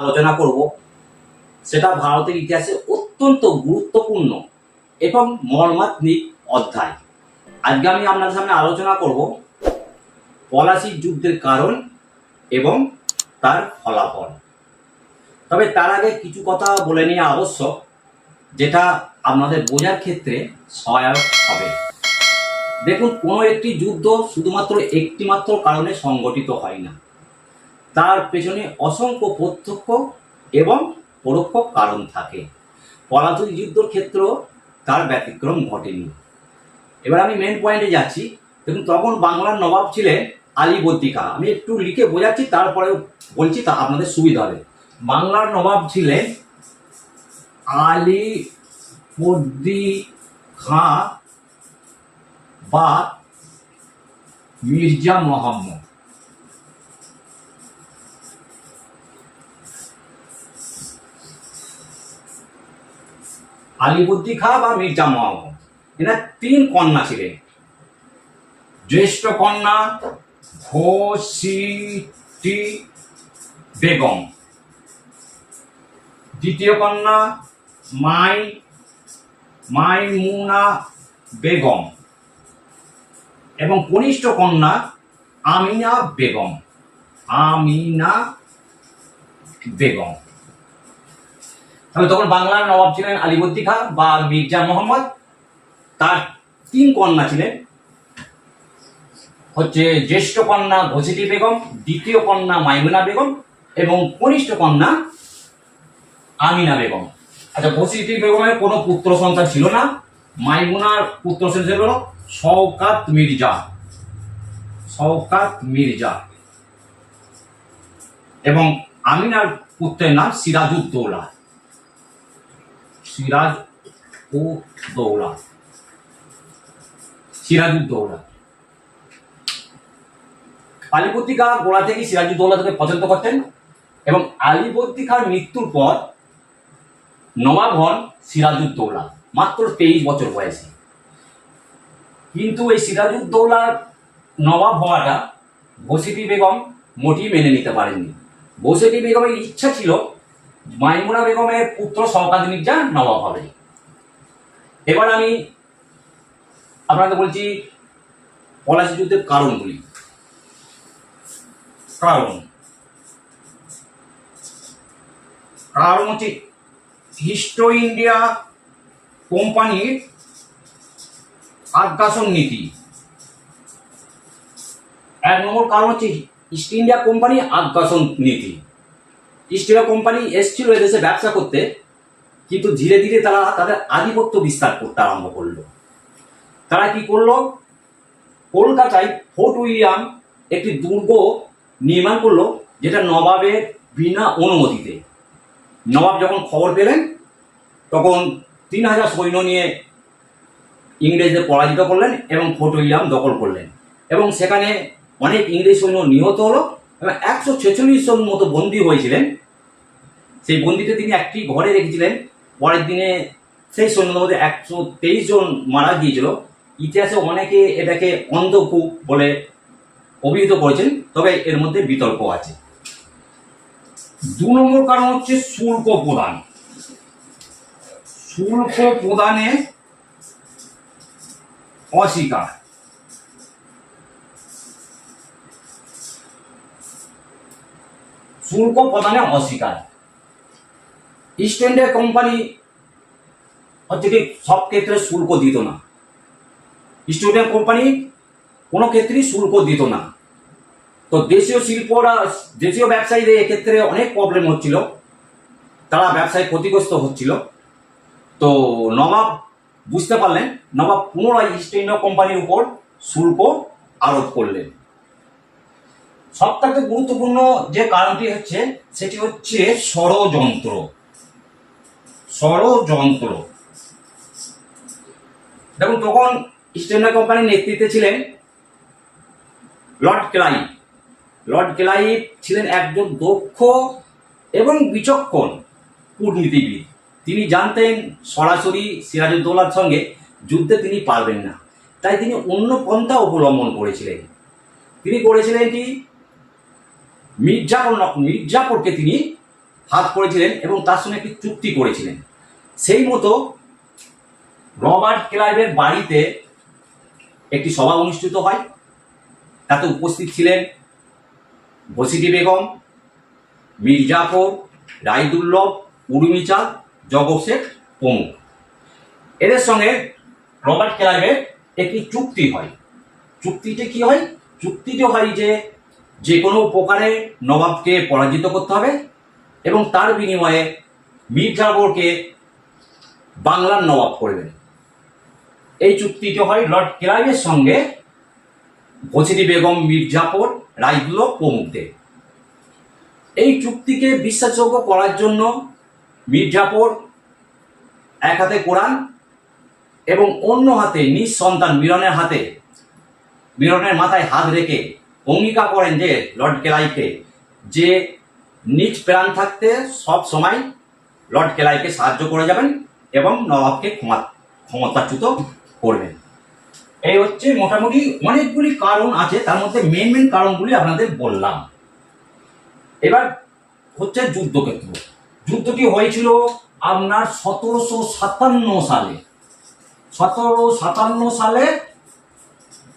আলোচনা করব সেটা ভারতের ইতিহাসে অত্যন্ত গুরুত্বপূর্ণ এবং মর্মান্তিক অধ্যায়। আজকে আমি আপনাদের সামনে আলোচনা করব পলাশির যুদ্ধের কারণ এবং তার ফলাফল। তবে তার আগে কিছু কথা বলে নেওয়া আবশ্যক, যেটা আপনাদের বোঝার ক্ষেত্রে সহায়ক হবে। দেখুন, কোনো একটি যুদ্ধ শুধুমাত্র একটিমাত্র কারণে সংগঠিত হয় না, তার পেছনে অসংখ্য প্রত্যক্ষ এবং পরোক্ষ কারণ থাকে। পলাশির যুদ্ধের ক্ষেত্রেও তার ব্যতিক্রম ঘটেনি। এবার আমি মেন পয়েন্টে যাচ্ছি। দেখুন, তখন বাংলার নবাব ছিলেন আলীবর্দী খাঁ। আমি একটু লিখে বোঝাচ্ছি, তারপরে বলছি, তা আপনাদের সুবিধা হবে। বাংলার নবাব ছিলেন আলীবর্দী খাঁ বা মির্জা মোহাম্মদ। আলীবর্দী খাঁ বা মির্জা মোহাম্মদ, এনার 3 কন্যা ছিলেন। জ্যেষ্ঠ কন্যা ঘসিটি বেগম, দ্বিতীয় কন্যা মাইমুনা বেগম এবং কনিষ্ঠ কন্যা আমিনা বেগম। তাহলে তখন বাংলার নবাব ছিলেন আলীবর্দী খাঁ বা মির্জা মোহাম্মদ। তার 3 কন্যা ছিলেন, হচ্ছে জ্যেষ্ঠ কন্যা ঘসিটি বেগম, দ্বিতীয় কন্যা মাইমুনা বেগম এবং কনিষ্ঠ কন্যা আমিনা বেগম। আচ্ছা, ঘসিটি বেগমের কোনো পুত্র সন্তান ছিল না। মাইমুনার পুত্র সন্তান ছিল শওকাত মির্জা এবং আমিনার পুত্রের নাম সিরাজউদ্দৌলা। আলীবর্দী খাঁ গোড়া থেকে সিরাজউদ্দৌলাকে পছন্দ করতেন এবং আলীবর্দী খাঁর মৃত্যুর পর নবাব হন সিরাজউদ্দৌলা, মাত্র 23 বছর বয়সে। কিন্তু এই সিরাজউদ্দৌলার নবাব হওয়াটা ঘসিটি বেগম মোটেই মেনে নিতে পারেননি। ঘসিটি বেগমের ইচ্ছা ছিল মাইমুনা বেগমের পুত্র শওকাত মির্জা নবাব হবে। এবার আমি আপনাদের বলছি পলাশি যুদ্ধের কারণগুলি। কারণ হচ্ছে ইস্ট ইন্ডিয়া কোম্পানির আগ্রাসন নীতি। 1 নম্বর কারণ হচ্ছে ইস্ট ইন্ডিয়া কোম্পানি আগ্রাসন নীতি। ইস্ট ইন্ডিয়া কোম্পানি এসেছিল এদেশে ব্যবসা করতে, কিন্তু ধীরে ধীরে তারা তাদের আধিপত্য বিস্তার করতে আরম্ভ করলো। তারা কি করলো? কলকাতায় ফোর্ট উইলিয়াম একটি দুর্গ নির্মাণ করলো, যেটা নবাবের বিনা অনুমতিতে। নবাব যখন খবর পেলেন, তখন 3000 সৈন্য নিয়ে ইংরেজদের পরাজিত করলেন এবং ফোর্ট উইলিয়াম দখল করলেন এবং সেখানে অনেক ইংরেজ সৈন্য নিহত হলো এবং 146 জন মতো বন্দী হয়েছিলেন। সেই বন্দীতে তিনি একটি ঘরে রেখেছিলেন। পরের দিনে সেই সৈন্যদের মধ্যে 123 জন মারা গিয়েছিল। ইতিহাসে অনেকে এটাকে অন্ধকূপ বলে অভিহিত করেছেন, তবে এর মধ্যে বিতর্ক আছে। 2 নম্বর কারণ হচ্ছে শুল্ক প্রদান। শুল্ক প্রদানে অস্বীকার। ইস্ট ইন্ডিয়া কোম্পানি হচ্ছে কি সব ক্ষেত্রে শুল্ক দিত না। ইস্ট ইন্ডিয়া কোম্পানি কোনো ক্ষেত্রেই শুল্ক দিত না। তো দেশীয় ব্যবসায়ীদের এক্ষেত্রে অনেক প্রবলেম হচ্ছিল, তারা ব্যবসায় ক্ষতিগ্রস্ত হচ্ছিল। তো নবাব বুঝতে পারলেন, নবাব পুনরায় ইস্ট ইন্ডিয়া কোম্পানির উপর শুল্ক আরোপ করলেন। সবথেকে গুরুত্বপূর্ণ যে কারণটি হচ্ছে, সেটি হচ্ছে ষড়যন্ত্র। দেখুন, তখন ইস্ট ইন্ডিয়া কোম্পানির নেতৃত্বে ছিলেন লর্ড ক্লাইভ ছিলেন একজন দক্ষ এবং বিচক্ষণ কূটনীতিবিদ। তিনি জানতেন সরাসরি সিরাজউদ্দৌলার সঙ্গে যুদ্ধে তিনি পারবেন না, তাই তিনি অন্য পন্থা অবলম্বন করেছিলেন। তিনি করেছিলেন কি, মির্জাপুরকে তিনি হাত করেছিলেন এবং তার সঙ্গে একটি চুক্তি করেছিলেন। সেই মতো রবার্ট ক্লাইভের বাড়িতে একটি সভা অনুষ্ঠিত হয়। তাতে উপস্থিত ছিলেন বসিটি বেগম, মীর জাফর, রায়দুল্লভ, উর্মিচাঁদ, জগৎ শেখ প্রমুখ। এদের সঙ্গে রবার্ট ক্লাইভের একটি চুক্তি হয়। চুক্তিটি কি হয়? চুক্তিটি হয় যে কোনো প্রকারে নবাবকে পরাজিত করতে হবে এবং তার বিনিময়ে মীর জাফরকে বাংলার নবাব করবেন। এই চুক্তিটি হয় লর্ড ক্লাইভের সঙ্গে বছিরি বেগম, মীর জাফর, রায়দুল্লভ প্রমুখদের। এই চুক্তিকে বিশ্বাসযোগ্য করার জন্য মীর জাফর এক হাতে কোরআন এবং অন্য হাতে নিজ সন্তান মিরনের মাথায় হাত রেখে অঙ্গীকার করেন যে লর্ড ক্লাইভকে যে নিজ প্রাণ থাকতে সব সময় লর্ড ক্লাইভকে সাহায্য করে যাবেন এবং নবাবকে ক্ষমতাচ্যুত করবেন। এই হচ্ছে মোটামুটি অনেকগুলি কারণ আছে, তার মধ্যে মেন কারণগুলি আপনাদের বললাম। এবার হচ্ছে যুদ্ধক্ষেত্র। যুদ্ধটি হয়েছিল আপনার 1757 সালে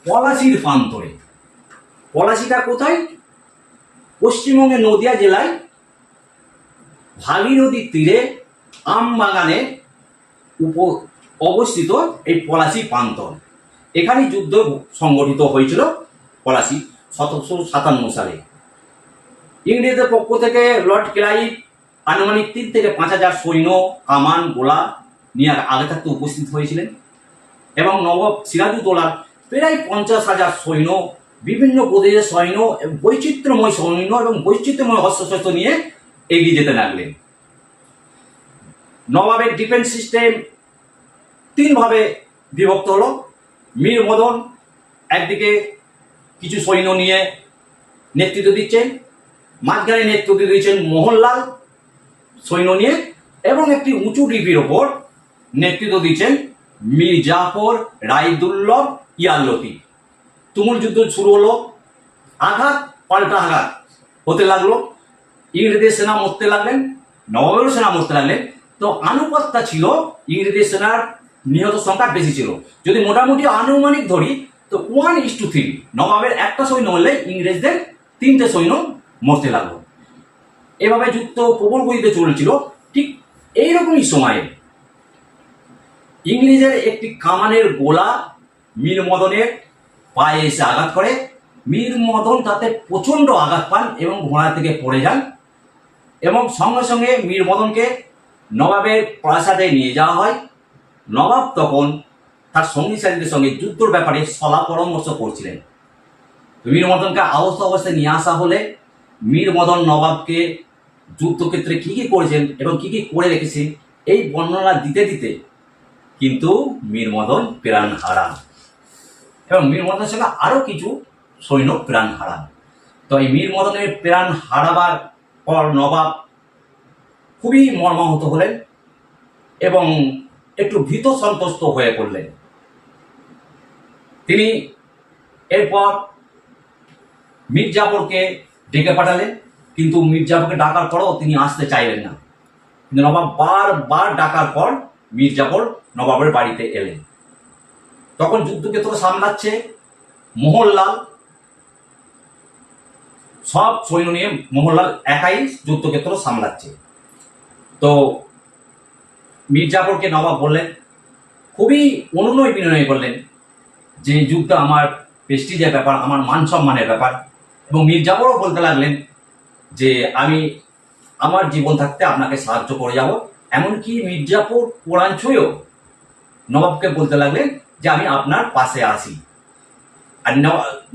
পলাশির প্রান্তরে। পলাশিটা কোথায়? পশ্চিমবঙ্গের নদিয়া জেলায় ভাগীরথীর তীরে আমবাগানে অবস্থিত এই পলাশি প্রান্তর। এখানে যুদ্ধ সংগঠিত হয়েছিল পলাশি 1757 সালে। ইংরেজদের পক্ষ থেকে লর্ড ক্লাইভ আনুমানিক 3 থেকে 5,000 সৈন্য, কামান, গোলা নিয়ে আগে থাকতে উপস্থিত হয়েছিলেন এবং নবাব সিরাজউদ্দৌলা প্রায় 50,000 সৈন্য, বিভিন্ন প্রদেশের সৈন্য, বৈচিত্র্যময় সৈন্য এবং বৈচিত্র্যময় অস্ত্রশস্ত্র নিয়ে এগিয়ে যেতে লাগলেন। নবাবের ডিফেন্স সিস্টেম 3 ভাবে বিভক্ত হলো। মীর মদন একদিকে কিছু সৈন্য নিয়ে নেতৃত্ব দিচ্ছেন, মাঝখানে নেতৃত্ব দিচ্ছেন মোহনলাল সৈন্য নিয়ে, এবং একটি উঁচু ঢিপির ওপর নেতৃত্ব দিচ্ছেন মীর জাফর, রায়দুল্লভ, ইয়াল্লতি। তুমুল যুদ্ধ শুরু হলো। আঘাত পাল্টা আঘাত হতে লাগলো। ইংরেজদের সেনা মরতে লাগলেন, নবাবেরও সেনা মরতে লাগলেন। তো আনুপাতটা ছিল ইংরেজদের সেনার নিহত সংখ্যা বেশি ছিল। যদি মোটামুটি আনুমানিক ধরি তো 1:3, নবাবের একটা সৈন্য মরলে ইংরেজদের 3টে সৈন্য মরতে লাগলো। এভাবে যুদ্ধ প্রবল গতিতে চলেছিল। ঠিক এইরকমই সময়ে ইংরেজের একটি কামানের গোলা মীর মদনের পায়ে এসে আঘাত করে। মীর মদন তাতে প্রচন্ড আঘাত পান এবং ঘোড়া থেকে পড়ে যান এবং সঙ্গে সঙ্গে মীর মদনকে নবাবের প্রাসাদে নিয়ে যাওয়া হয়। নবাব তখন তার সঙ্গী সাথীদের সঙ্গে যুদ্ধের ব্যাপারে সলা পরামর্শ করছিলেন। মীর মদনকে আহত অবস্থায় নিয়ে আসা হলে মীর মদন নবাবকে যুদ্ধক্ষেত্রে কি কি করেছেন এবং কি কি করে রেখেছেন এই বর্ণনা দিতে দিতে কিন্তু মীর মদন প্রাণ হারান এবং মীর মদনের সঙ্গে আরো কিছু সৈন্য প্রাণ হারান। তো এই মীর মদনের প্রাণ হারাবার পর নবাব খুবই মর্মাহত হলেন এবং একটু ভীত সন্ত্রস্ত হয়ে পড়লেন। তিনি এরপর মীর জাফরকে ডেকে পাঠালেন, কিন্তু মীর জাফরকে ডাকার পরও তিনি আসতে চাইলেন না। কিন্তু নবাব বারবার ডাকার পর মীর জাফর নবাবের বাড়িতে এলেন। তখন যুদ্ধক্ষেত্র সামলাচ্ছে মোহনলাল। সব সৈন্য নিয়ে মোহনলাল একাই যুদ্ধক্ষেত্র সামলাচ্ছে। তো মীর জাফরকে নবাব বললেন, খুবই অনুনয় বিনয় করলেন যে যুদ্ধ আমার প্রেস্টিজের ব্যাপার, আমার মান সম্মানের ব্যাপার। এবং মীর জাফরও বলতে লাগলেন যে আমি আমার জীবন থাকতে আপনাকে সাহায্য করে যাব। এমনকি মীর জাফর কোরআন ছুঁয়েও নবাবকে বলতে লাগলেন যে আমি আপনার পাশে আছি। আর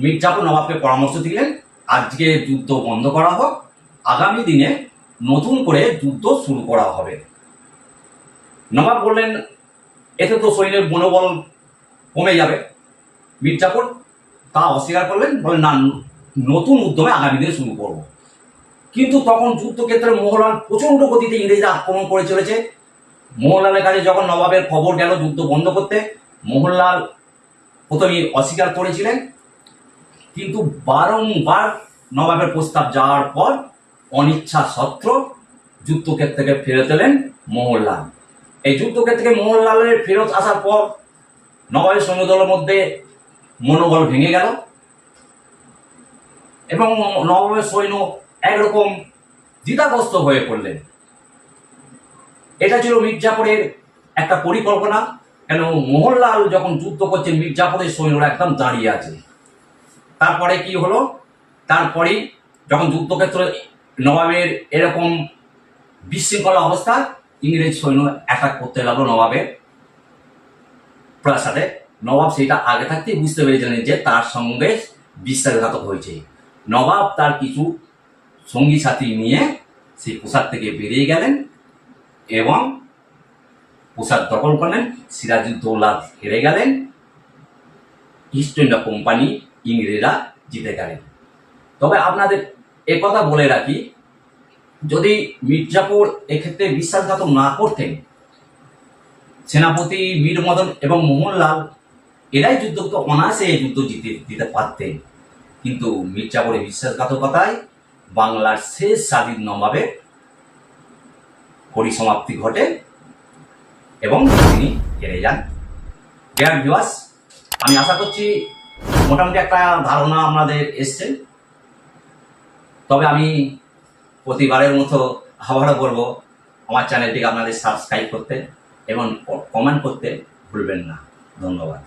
মীর জাফর নবাবকে পরামর্শ দিলেন আজকে যুদ্ধ বন্ধ করা হোক, আগামী দিনে নতুন করে যুদ্ধ শুরু করা হবে। নবাব বললেন এতে তো সৈন্যের মনোবল কমে যাবে। মীর জাফর তা অস্বীকার করলেন, বলেন না, নতুন উদ্যমে আগামী দিনে শুরু করব। কিন্তু তখন যুদ্ধক্ষেত্রে মোহনলাল প্রচন্ড গতিতে ইংরেজরা আক্রমণ করে চলেছে। মোহনলালের কাছে যখন নবাবের খবর গেল যুদ্ধ বন্ধ করতে, মোহনলাল প্রথমেই অস্বীকার করেছিলেন, কিন্তু বারংবার নবাবের প্রস্তাব যাওয়ার পর অনিচ্ছা সত্ত্বেও যুদ্ধক্ষেত্র থেকে ফেরত এলেন মোহনলাল। এই যুদ্ধক্ষেত্র থেকে মোহনলালের ফেরত আসার পর নবাবের সৈন্যদলের মধ্যে মনোবল ভেঙে গেল এবং নবাবের সৈন্য একরকম দ্বিধাগ্রস্ত হয়ে পড়লেন। এটা ছিল মির্জাপুরের একটা পরিকল্পনা, কেন মোহনলাল যখন যুদ্ধ করছেন মির্জাপুরের সৈন্যরা একদম দাঁড়িয়ে আছে। তারপরে কি হলো, তারপরেই যখন যুদ্ধক্ষেত্রে নবাবের এরকম বিশৃঙ্খলা অবস্থা, ইংরেজ সৈন্য অ্যাটাক করতে লাগলো নবাবের প্রাসাদে। নবাব সেটা আগে থাকতেই বুঝতে পেরেছিলেন যে তার সঙ্গে বিশ্বাসঘাতক হয়েছে। নবাব তার কিছু সঙ্গী সাথী নিয়ে সেই প্রাসাদ থেকে বেরিয়ে গেলেন এবং প্রাসাদ দখল করলেন। সিরাজউদ্দৌলা হেরে গেলেন, ইস্ট ইন্ডিয়া কোম্পানি ইংরেজরা জিতে গেলেন। তবে আপনাদের কথা বলে রাখি, যদি মির্জাপুর এক্ষেত্রে বিশ্বাসঘাতক না করতেন, সেনাপতি মীর মদন এবং মোহনলাল এরাই যুদ্ধ করতে অনায়াসে এই যুদ্ধ জিতে দিতে পারতেন। কিন্তু মির্জাপুরের বিশ্বাসঘাতকতায় বাংলার শেষ স্বাধীন নবাবের পরিসমাপ্তি ঘটে এবং তিনি হেরে যান। ডিয়ার ভিউয়ার্স, আমি আশা করছি মোটামুটি একটা ধারণা আপনাদের এসছে। তবে আমি প্রতিবারের মতো আবারও বলবো, আমার চ্যানেলটিকে আপনাদের সাবস্ক্রাইব করতে এবং কমেন্ট করতে ভুলবেন না। ধন্যবাদ।